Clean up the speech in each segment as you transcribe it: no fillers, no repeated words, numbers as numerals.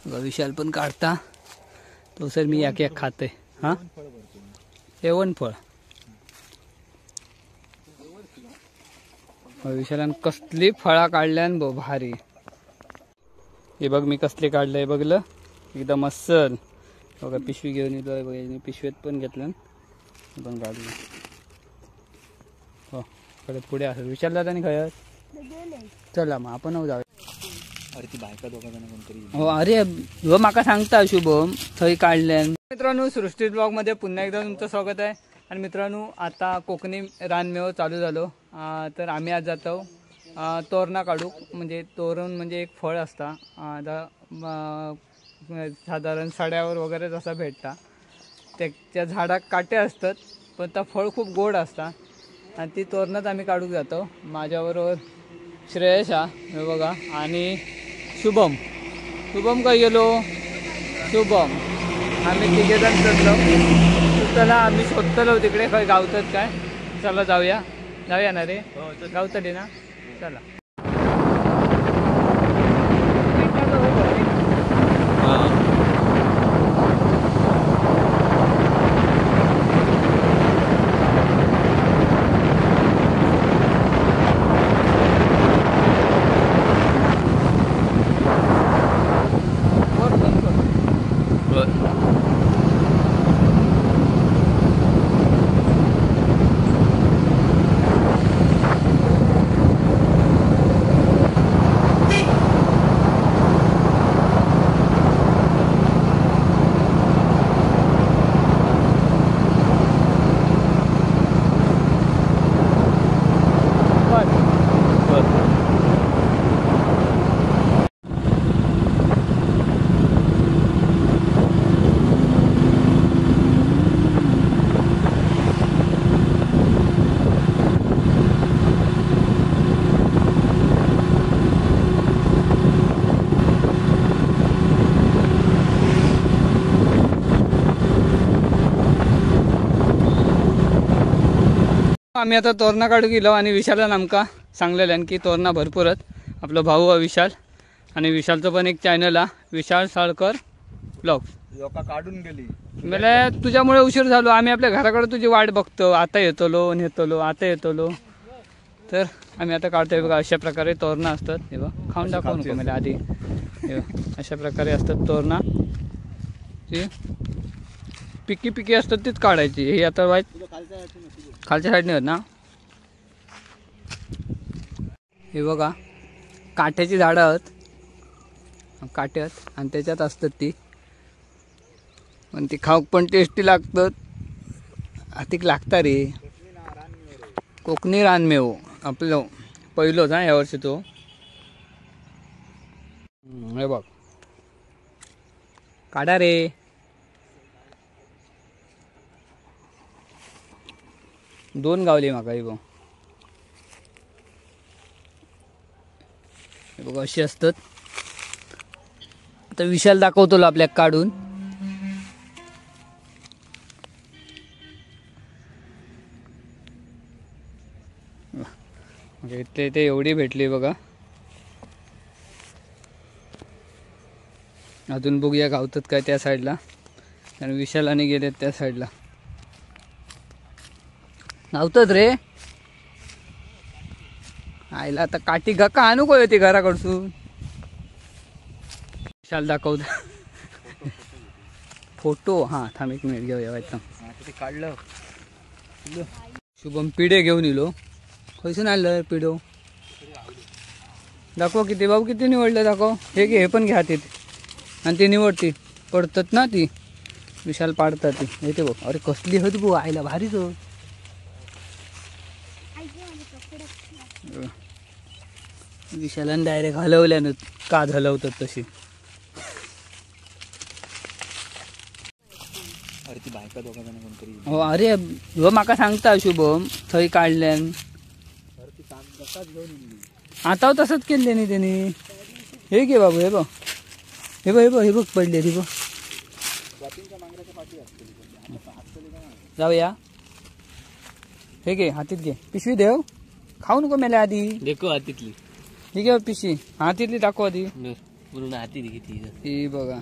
विशाल पण काढता तो सर मी एक खाते हा जेवण फळ विशालान कसली फळा काढल्यान भारी हे बघ मी कसली काढलंय बघलं एकदम अस्सल बघा पिशवी घेऊन येतोय बघा पिशवीत पण घेतलं पण काढलं हो परत पुढे असेल विशाल दादा आणि खयत चला मग आपण जाऊया अरे ती बायका दोघांना कोणतरी हो अरे हो माका सांगता शुभम थंय काढल्यान मित्रांनो सृष्टी ब्लॉग मध्ये पुन्हा एकदा तुमचं स्वागत आहे आणि मित्रांनो आता कोकणी रानमेवा चालू झालो तर आम्ही आज जातो तोरणा काढू म्हणजे तोरण म्हणजे एक फळ असता साधारण साड्यावर वगैरे जसा भेटता त्याच्या झाडाक काटे असतात पण त्या फळ खूप गोड असता आणि ती तोरणात आम्ही काढूक जातो माझ्याबरोबर श्रेयश हे बघा आणि शुभम काय गेलो शुभम आम्ही तिघेजण चढलो चला आम्ही शोधतलो तिकडे काही गावतात काय चला जाऊया ना रे गावतली ना चला आम्ही आता तोरणा काढू गेलो आणि विशालान आमका सांगलेल्यान की तोरणा भरपूरच आपला भाऊ विशाल आणि विशालचं पण एक चॅनल आहे विशाल साळकर ब्लॉग्स लोका काढून गेली मला तुझ्यामुळे उशीर झालो आम्ही आपल्या घराकडे तुझी वाट बघतो आता येतलो तर आम्ही आता काढतोय बघा अशा प्रकारे तोरणा असतात हे बघ खाऊन दाखवू नको मला आधी अशा प्रकारे असतात तोरणा ती पिकी असतात तीच काढायची हे आता वाईट खालच्या साईडने ना हे बघा काट्याची झाडं आहेत काट्यात आणि त्याच्यात असतात ती पण ती खाऊक पण टेस्टी लागतात अतिक लागता रे कोकणी रानमेव आपलं पहिलोच हा यावर्षी तो हे बघ काढा रे दोन गावली माका हे बघ अशी असतात आता विशाल दाखवतो आपल्याक काढून इथे ते एवढी भेटली बघा अजून बघूया गावतात काय त्या साईडला आणि विशाल आणि गेलेत त्या साईडला गावतात रे आईला आता काठी का आणू काय होती घराकडसून विशाल दाखवत फोटो हा थांब एक मिनिट घेऊया काढलं शुभम पिढे घेऊन येलो खयसून आणलं पिढो दाखव किती भाऊ किती निवडलं दाखव हे पण घ्या तिथे आणि ती निवडती पडतात ना ती विशाल पाडतात ती येते बघ अरे कसली होती बघ आईला भारीच हो विशालान डायरेक्ट हलवल्यानं का हलवतात तशी अरे ती बायका दोघांना कोणतरी हो अरे हो माका सांगता शुभम थंय काढल्यान आता तसंच केले नाही त्यांनी हे घे बाबू हे बघ पडले ती बघ जाऊया हे घे हातीत घे पिशवी देव खाऊ नको मेल्या आधी देखो हातीतली ठीक आहे पिशवी हातीतली दाखव आधी पूर्ण हाती किती ही बघा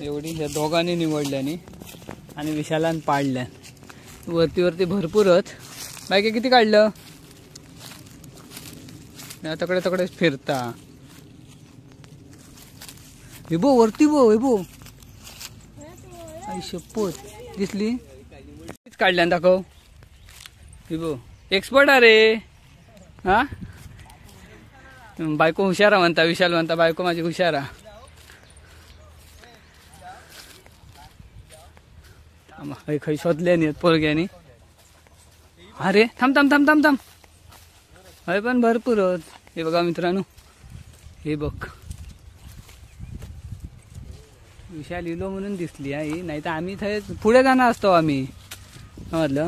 एवढी ह्या दोघांनी निवडल्यानी आणि विशालान पाडल्या वरती वरती भरपूरच बाकी किती काढलं तकडे तकडे फिरता विभो वरती विभो आई शपथ दिसली काढल्या दाखव विभो एक्सपर्ट अरे हा बायको हुशारा म्हणता विशाल म्हणता बायको माझी हुशारा खै शोधले नाही पोरग्यानी अरे थांब थांब थांब थांब थांब हय पण भरपूर होत हे बघा मित्रांनो हे बघ विशाल इलो म्हणून दिसली आई नाही तर आम्ही थंय पुढे जाणार असतो आम्ही समजलं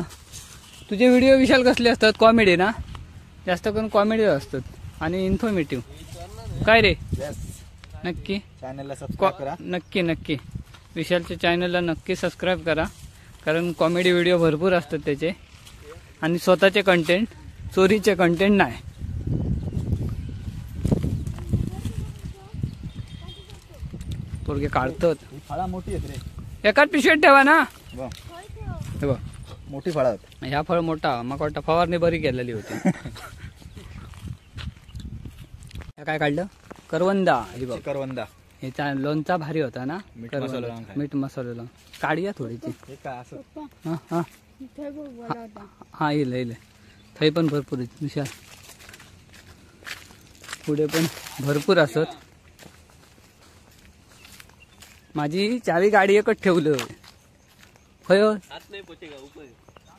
तुझे व्हिडिओ विशाल कसले असतात कॉमेडी ना जास्त करून कॉमेडी असतात आणि इन्फॉर्मेटिव्ह काय रे नक्की चॅनलला सबस्क्राईब करा नक्की नक्की विशालच्या चॅनलला नक्की सबस्क्राईब करा कारण कॉमेडी व्हिडिओ भरपूर असतात त्याचे आणि स्वतःचे कंटेंट चोरीचे कंटेंट नाही पोरगे काढतात फळा मोठी आहेत रे एकाच पिशवीत ठेवा ना हे बघ मोठी फळा आहेत ह्या फळ मोठा मग वाटतं फवारणी बरी केलेली होती काय काढलं करवंदा हे बघ करवंदा ह्याचा लोणचा भारी होता ना मीठ मसाला लावून खाय. मीठ मसाला काढूया थोडीची हे काय असं हा हा हा येईल थंय पण भरपूर आहेत विशाल पुढे पण भरपूर असत माझी चावी गाडी एकच ठेवलं खय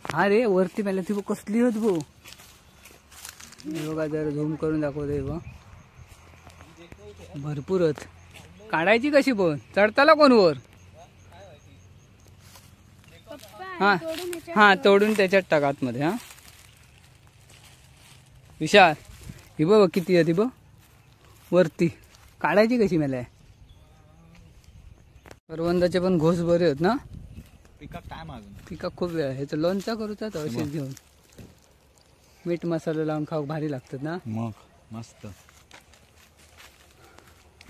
हा रे वरती पहिला ती कसली होत भाऊ बघा जरा झूम करून दाखवते बघ भरपूर होत काढायची कशी पण चढताला कोण वर हा हा तोडून त्याच्यात टाक आतमध्ये हा विशाल ही बघ किती आहे ती बघ वरती काढायची कशी मला करवंदाचे पण घोस बरे होत ना पिका काय मागून पिका खूप वेळ ह्याचं लोणचा करूचा तर असेच घेऊन मीठ मसाला लावून खाऊ भारी लागतात ना मग मस्त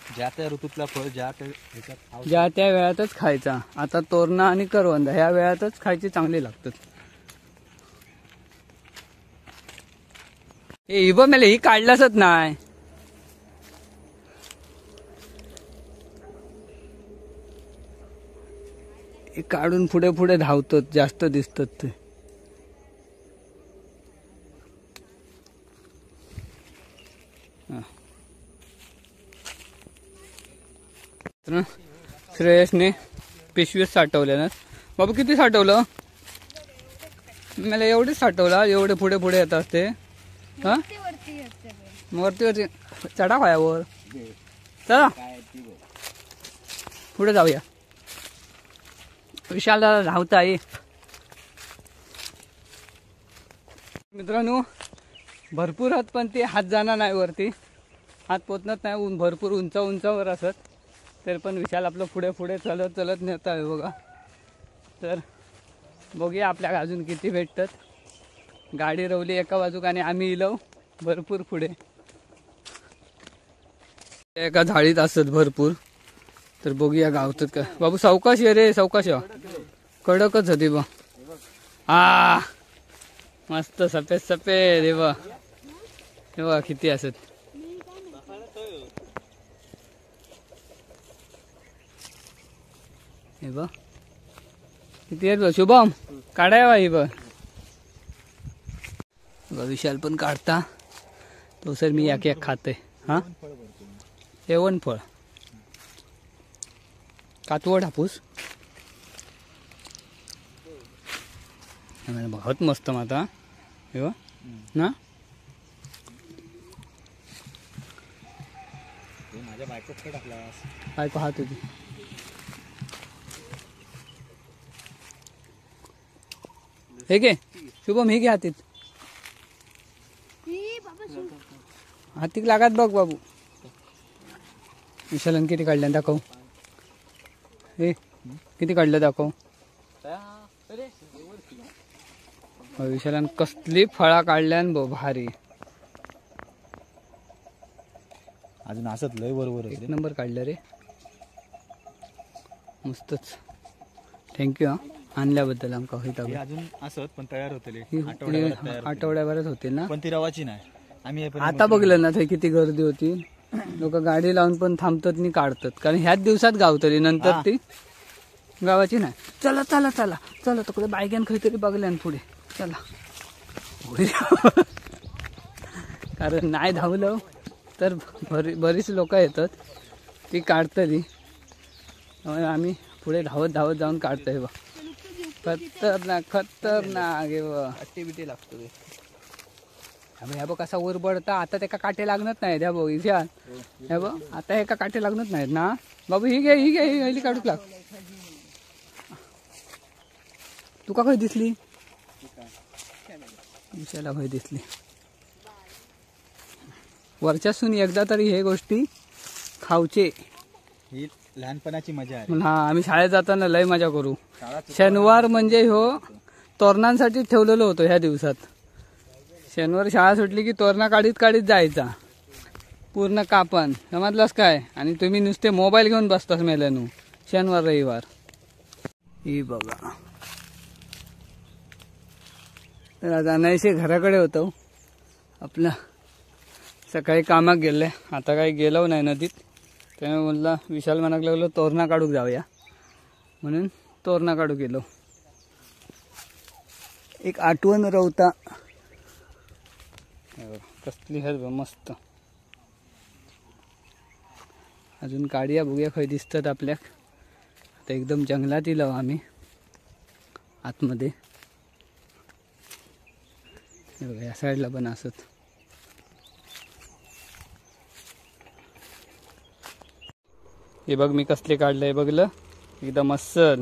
ज्या त्या ऋतूतला फळ ज्या त्या ह्याच्यात खाऊ ज्या त्या वेळातच खायचा आता तोरणा आणि करवंदा ह्या वेळातच खायचे चांगले लागतात ए बघ मला ही काढलासच नाही हे काढून पुढे पुढे धावतात जास्त दिसतात ते श्रेयसने पिशवीत साठवल्या ना बाबू किती साठवलं मला एवढेच साठवलं एवढे पुढे पुढे येत असते हा वरती वरती चढा खायावर चला पुढे जाऊया विशालला धावता आहे मित्रांनो भरपूर हात पण ते हात जाणार नाही वरती हात पोचणार नाही भरपूर उंचावर असत तर पण विशाल आपलं पुढे पुढे चलत चलत नेत आहे बघा तर बघूया आपल्या अजून किती भेटतात गाडी रवली एका बाजूक आणि आम्ही इलो भरपूर पुढे एका झाडीत असत भरपूर तर बघूया गावतात का बाबू सावकाश आहे रे सावकाश कडकच होती बा आ मस्त सफेद सफेद हे बा किती असत हे बघ किती आहेत बघ शुभम काढायवा ही बघ विशाल पण काढता तो सर मी एक खाते हा येवण फळ कातवड हापूस बहुत मस्त माता हे बघ ना माझ्या बायकोत टाकलास बायको हात होती हे घे शुभम हे घे हातीत हातीक लागात बघ बाबू विशालन किती काढल्या दाखव हे किती काढलं दाखव विशालन कसली फळा काढल्यान भारी अजून असत लय बरोबर एक नंबर काढलं रे, मस्तच. थँक्यू हा आणल्याबद्दल. आमका होईत अजून असत पण तयार होते आठवड्याभरात होतील ना. पण ती रवाची नाही. आम्ही आता बघलं ना ते किती गर्दी होती. लोक गाडी लावून पण थांबतात आणि काढतात, कारण ह्याच दिवसात गावतली, नंतर ती गावाची नाही. चला चला चला चला तिकडे बायकान खरी बघल्यान पुढे चला. कारण नाही धावलं तर बरीच लोक येतात ती काढतली. आम्ही पुढे धावत धावत जाऊन काढतोय बा. खतरनाक खतरनाक ऍक्टिव्हिटी लागतो ते. ह्या बघ कसा वर बडता. आता त्याका काटे लागणार नाहीत. ह्या बघ इशान, ह्या बघ आता ह्याका काटे लागणार नाहीत ना बाबू. ही घे ही घे ही घ्यायली काढूक लाग. तुका खंय दिसली? विषयाला खंय दिसली. वर्षासून एकदा तरी हे गोष्टी खाऊचे. ही लहानपणाची मजा आहे. हा आम्ही शाळेत जाताना लय मजा करू. शनिवार म्हणजे हो तोरणांसाठी ठेवलेलो होतो ह्या दिवसात. शनिवार शाळा सुटली की तोरणा काढीत काढीत जायचा पूर्ण कापण, समजलास काय. आणि तुम्ही नुसते मोबाईल घेऊन बसतास मेल्यानू शनिवार रविवार. ही बघा तर आज अनायसे घराकडे होतो आपला. सकाळी कामाक गेले, आता काही गेलो नाही नदीत. त्यामुळे म्हणला विशाल म्हणाक लागलो तोरणा काढूक जाऊया, म्हणून तोरणा काढू गेलो. एक आठवण रवता कसली है मस्त. अजून काढूया बघूया खंय दिसतात आपल्याक. आता एकदम जंगलात येलो आम्ही आतमध्ये. हे बघा या साईडला पण असत. हे बघ मी कसले काढलंय बघलं एकदम अस्सल.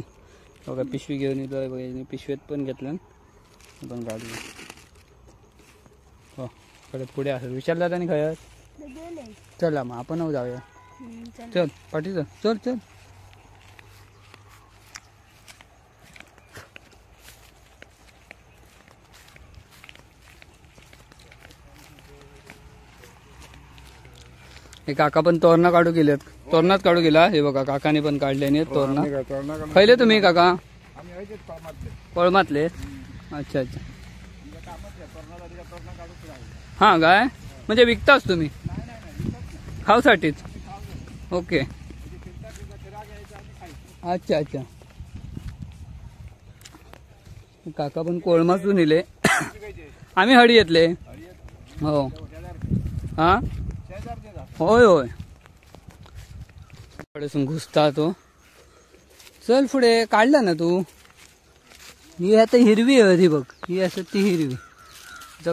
बघा पिशवी घेऊन येतो बघा, पिशवीत पण घेतलं पण काढलं. हो कडे पुढे असत. विचारला आणि खय चला मग आपण जाऊया. चल पाठी चल चल चल. हे काका पण तोरणा काढू गेलेत. तोरणात काढू गेला. हे बघा काकाने पण काढले नाही तोरणा. पहिले तुम्ही काका पळमातले. अच्छा अच्छा हा काय म्हणजे विकताच तुम्ही खाऊसाठीच? ओके अच्छा अच्छा. काका पण कोळमासून इले. आम्ही हडी येतले. हो हा होय होय. पुढे घुसता तो. चल पुढे काढला ना तू. ही आता हिरवी आहे बघ. ही असं ती हिरवी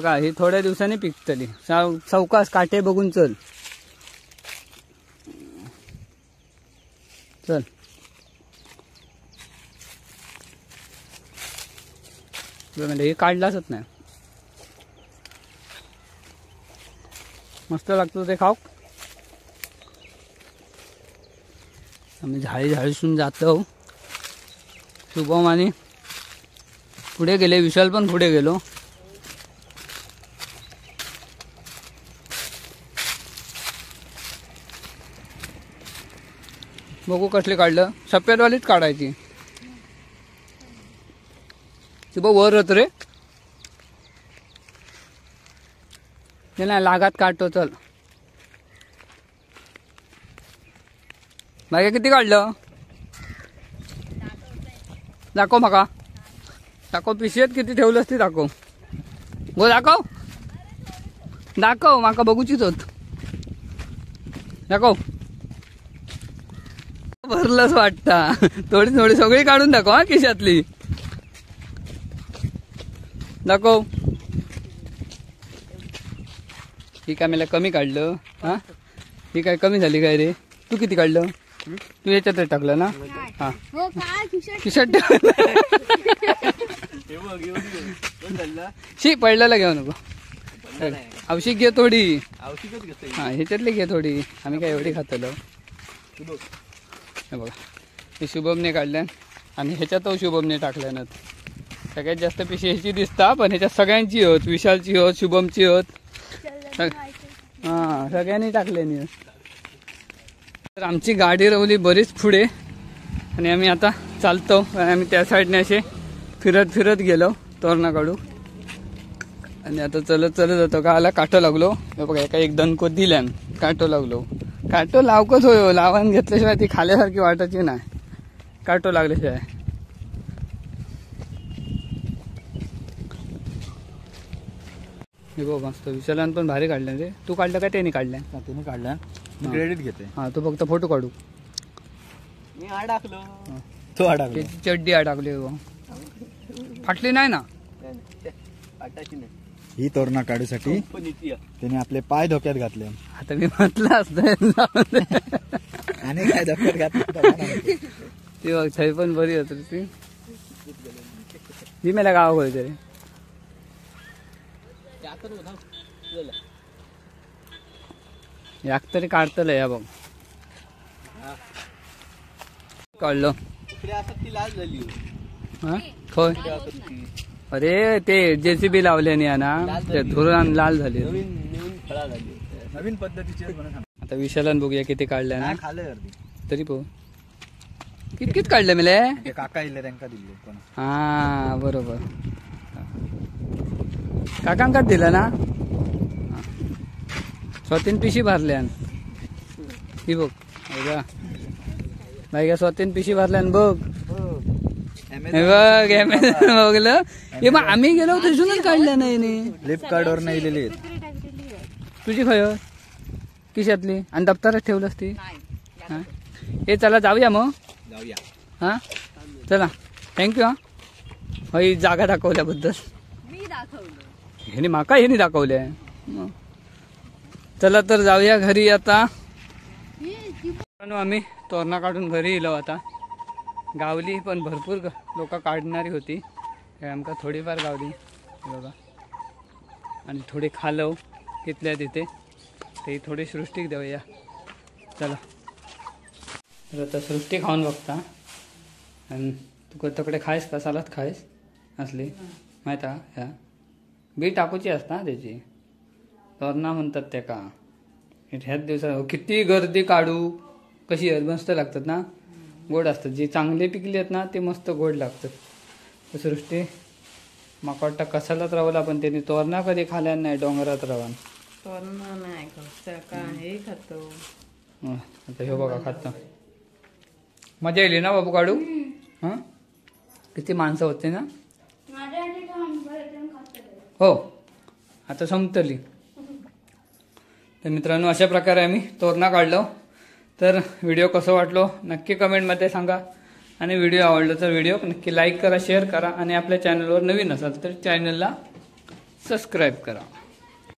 का ही थोड्या दिवसांनी पिकतली. चौकास काटे बघून चल. चल हे काढलाच नाही. मस्त लागतो ते खाऊ. आम्ही झाडी झाडीसून जातो. शुभम आणि पुढे गेले. विशाल पण पुढे गेलो. बघू कसले काढलं. सफेदवालीच काढायची. शुभ वर होत रे. ते नाही लागात काढतो. चल बाकी किती काढलं दाखव माका. दाखव पिशवीत किती ठेवलं असते दाखव. गो दाखव दाखव माका बघूचीच होत. दाखव भरलंच वाटता. थोडी थोडी सगळी काढून दाखव हा खिशातली. दाखव. ही काय मला कमी काढलं हा. ही काय कमी झाली काय रे. तू किती काढलं? तू याच्यात टाकलं ना. हा खिशात शी पडल्याला घेऊ नको. औषध घे थोडी. हा ह्याच्यातली घे थोडी. आम्ही काय एवढी खातलो. बघा हे शुभमने काढल्या आणि ह्याच्यात शुभमने टाकल्यानं सगळ्यात जास्त पिशवी ह्याची दिसता. पण ह्याच्यात सगळ्यांची होत. विशालची होत, शुभमची होत. हा सगळ्यांनी टाकले. तर आमची गाडी रवली बरीच पुढे आणि आम्ही आता चालतो. आम्ही त्या साईडने असे फिरत फिरत गेलो तोरणा काढू आणि आता चलत चलत जातो. का आला काटो लागलो. हे बघा एका एक दणको दिल्यान काटो लागलो. काटो लावकच होय, लावून घेतल्याशिवाय ती खाल्यासारखी वाटायची नाही. काटो लागल्याशिवाय हे बघ मस्त. विशालान पण भारी काढलं रे. तू काढलं का त्याने काढलं? त्याने काढला, मी क्रेडिट घेते. हा तू फक्त फोटो काढू. मी अडकलो, तो अडकलो. त्याची चड्डी अडकली फाटली नाही ना. ही तोरणा काढूसाठी त्याने आपले पाय धोक्यात घातले. आता मी म्हटलं असतं आणि काय धोक्यात घातले ती बघ थंय पण बरी होत ती. ही मला गाव कळते रे. याक तरी काढतलं या बघ. काढलं हा खोय. अरे ते JCB लावल्याने ना ते धुरण लाल झाले. नवीन पद्धतीचे. आता विशालन बघूया किती काढल्या ना. खाल्लं तरी पो कितकित काढलं मिले. काका इले त्यांका दिले पण. हा बरोबर काकांकाच दिलं ना. स्वतीन पिशी भरल्यान ही बघ बाई का स्वतीन पिशी भरल्यान बघ. हे बघ बघलं हे मग आम्ही गेलो तसूनच काढल्या नाही. फ्लिपकार्ट वर नाही लिहिली तुझी खय किशातली आणि दप्तरात ठेवलंस ती. हे चला जाऊया मग. जाऊया. हा चला थँक्यू. हा ही जागा दाखवल्याबद्दल. ह्यानी माका ह्यानी दाखवल्या. चला तर जाऊया घरी आता. आम्ही तोरणा काढून घरी येलो. आता गावली पण भरपूर लोक काढणारी होती. आमका थोडीफार गावली बघा आणि थोडी खालव तिथल्या तिथे ते थोडी सृष्टीक देऊया. चला तर आता सृष्टी खाऊन बघता. आणि तू तकडे खायस का सलाद खायस असली माहीत आहे ह्या बी टाकूची असता त्याची. तोरणा म्हणतात त्या का. ह्याच दिवसात किती गर्दी काढू कशी मस्त लागतात ना. गोड असतात. जी चांगली पिकली आहेत ना ते मस्त गोड लागतात. तर सृष्टी माका वाटतं कसालाच रावला पण त्यांनी तोरणा कधी खाल्या नाही. डोंगरात रावण तोरणा नाही हे खातो. आता हे बघा खात मजा येईल ना बाबू काढू. हां किती माणसं होते ना. हो आता संपतली. तर मित्रांनो अशा प्रकारे आम्ही तोरणा काढलो. तर व्हिडिओ कसं वाटलो नक्की कमेंटमध्ये सांगा. आणि व्हिडिओ आवडला तर व्हिडिओ नक्की लाईक करा, शेअर करा आणि आपल्या चॅनलवर नवीन असाल तर चॅनलला सबस्क्राईब करा.